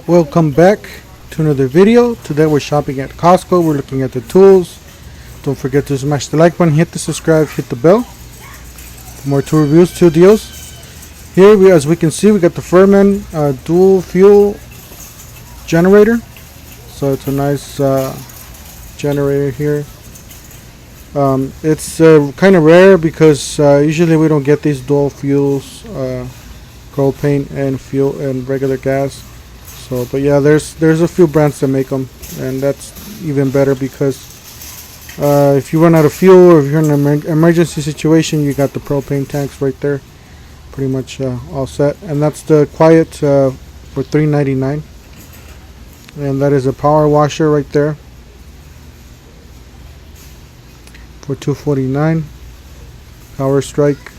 Welcome back to another video. Today we're shopping at Costco. We're looking at the tools. Don't forget to smash the like button, hit the subscribe, hit the bell for more tool reviews, tool deals. Here, as we can see, we got the Furman dual fuel generator. So it's a nice generator here. It's kind of rare because usually we don't get these dual fuels, propane and fuel and regular gas. So, but yeah, there's a few brands that make them, and that's even better because if you run out of fuel or if you're in an emergency situation, you got the propane tanks right there, pretty much all set. And that's the Quiet for $3.99, and that is a power washer right there for $2.49. Power Strike,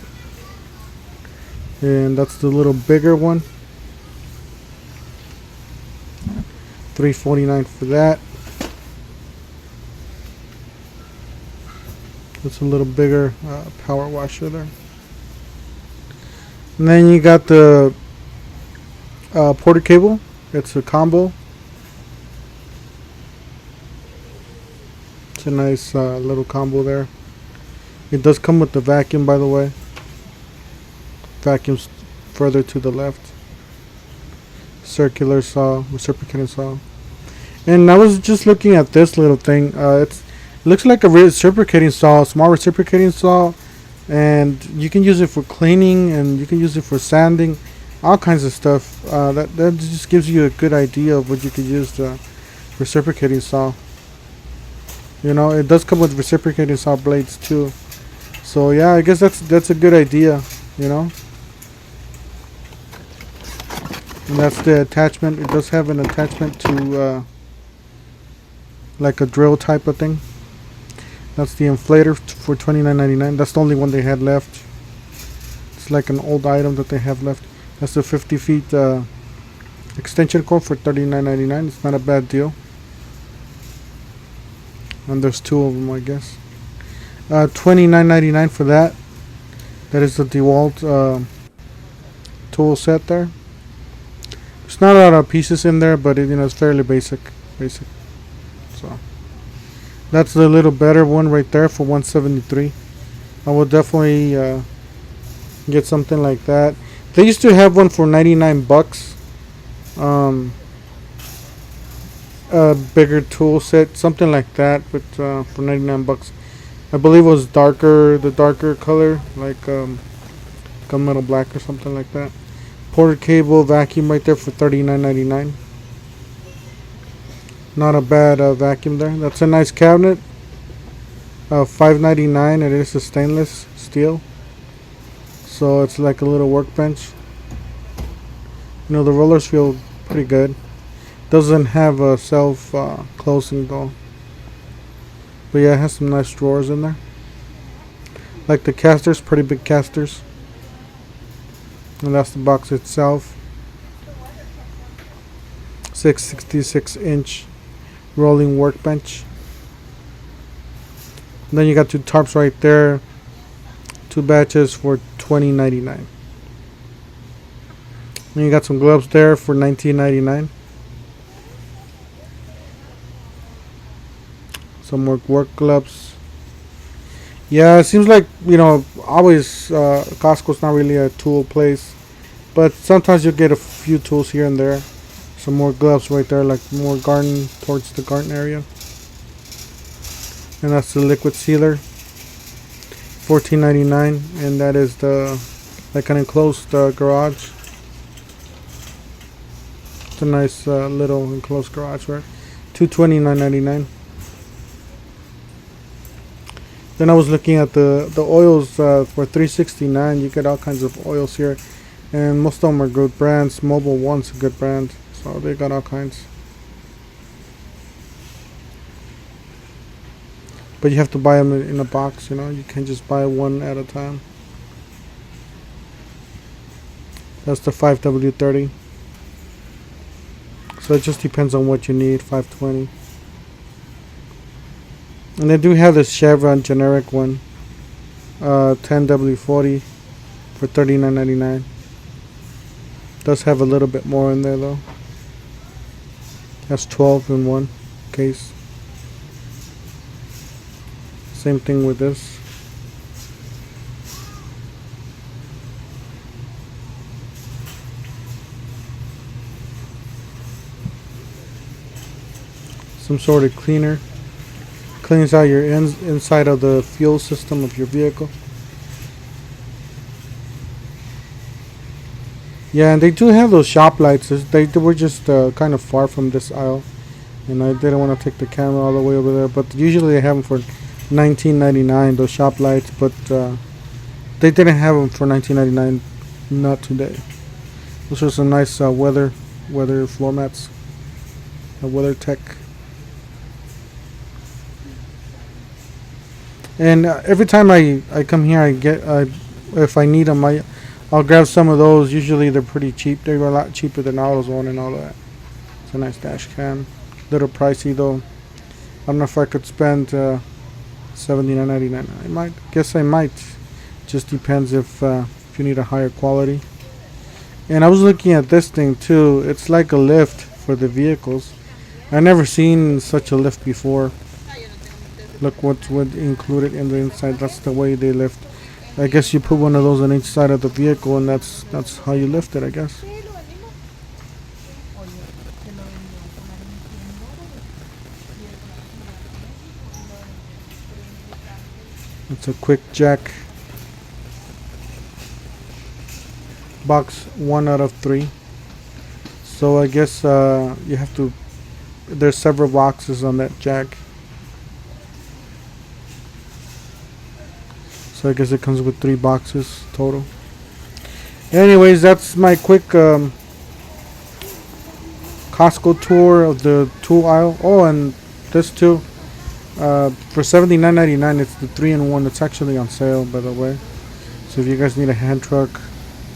and that's the little bigger one. $3.49 for that. It's a little bigger power washer there. And then you got the porter cable. It's a combo. It's a nice little combo there. It does come with the vacuum, by the way. Vacuum's further to the left. Circular saw, reciprocating saw. And I was just looking at this little thing. It looks like a reciprocating saw, small reciprocating saw, and you can use it for cleaning and you can use it for sanding, all kinds of stuff. That just gives you a good idea of what you could use the reciprocating saw. You know, it does come with reciprocating saw blades too. So yeah, I guess that's a good idea. You know. And that's the attachment. It does have an attachment to like a drill type of thing. That's the inflator for $29.99. That's the only one they had left. It's like an old item that they have left. That's the 50 feet extension cord for $39.99. It's not a bad deal. And there's two of them, I guess. $29.99 for that. That is the DeWalt tool set there. There's not a lot of pieces in there, but it, it's fairly basic. So that's the little better one right there for $173. I will definitely get something like that. They used to have one for $99. A bigger tool set, something like that, but for $99. I believe it was the darker color, like gunmetal black or something like that. Porter cable vacuum right there for $39.99. Not a bad vacuum there. That's a nice cabinet. $5.99. It is a stainless steel, so it's like a little workbench. The rollers feel pretty good. Doesn't have a self closing though, but yeah, it has some nice drawers in there. Like the casters, pretty big casters. And that's the box itself. 666-inch rolling workbench. And then you got two tarps right there. Two batches for $20.99. And you got some gloves there for $19.99. Some more work gloves. Yeah, it seems like, always Costco's not really a tool place, but sometimes you'll get a few tools here and there. Some more gloves right there, like more garden, towards the garden area. And that's the liquid sealer, $14.99, and that is like an enclosed garage. It's a nice little enclosed garage, right? $229.99. Then I was looking at the oils for $369. You get all kinds of oils here, and most of them are good brands. Mobile One's a good brand, so they got all kinds. But you have to buy them in a box. You can't just buy one at a time. That's the 5W30. So it just depends on what you need. 520. And they do have this Chevron generic one, 10W40 for $39.99. Does have a little bit more in there though. Has 12 in one case. Same thing with this. Some sort of cleaner. Cleans out your inside of the fuel system of your vehicle. Yeah, and they do have those shop lights. They were just kind of far from this aisle, and I didn't want to take the camera all the way over there. But usually they have them for $19.99, those shop lights. But they didn't have them for $19.99, not today. Those are some nice weather floor mats. Weather Tech. And every time I come here, I get if I need them, I'll grab some of those. Usually they're pretty cheap. They're a lot cheaper than AutoZone and all that. It's a nice dash cam. Little pricey though. I don't know if I could spend $79.99. I might. Guess I might. Just depends if you need a higher quality. And I was looking at this thing too. It's like a lift for the vehicles. I never seen such a lift before. Look what's included in the inside. That's the way they lift. I guess you put one of those on each side of the vehicle, and that's how you lift it, I guess. It's a quick jack. Box 1 out of 3. So I guess you have to. There's several boxes on that jack. So I guess it comes with 3 boxes total. Anyways, that's my quick Costco tour of the tool aisle. Oh, and this too. For $79.99, it's the 3-in-1. It's actually on sale, by the way. So if you guys need a hand truck,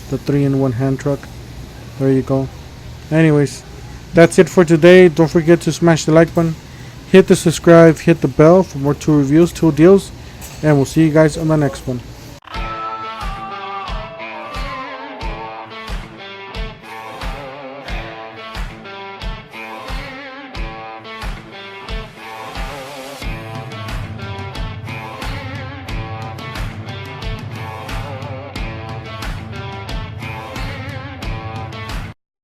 the 3-in-1 hand truck, there you go. Anyways, that's it for today. Don't forget to smash the like button, hit the subscribe, hit the bell for more tool reviews, tool deals, and we'll see you guys on the next one.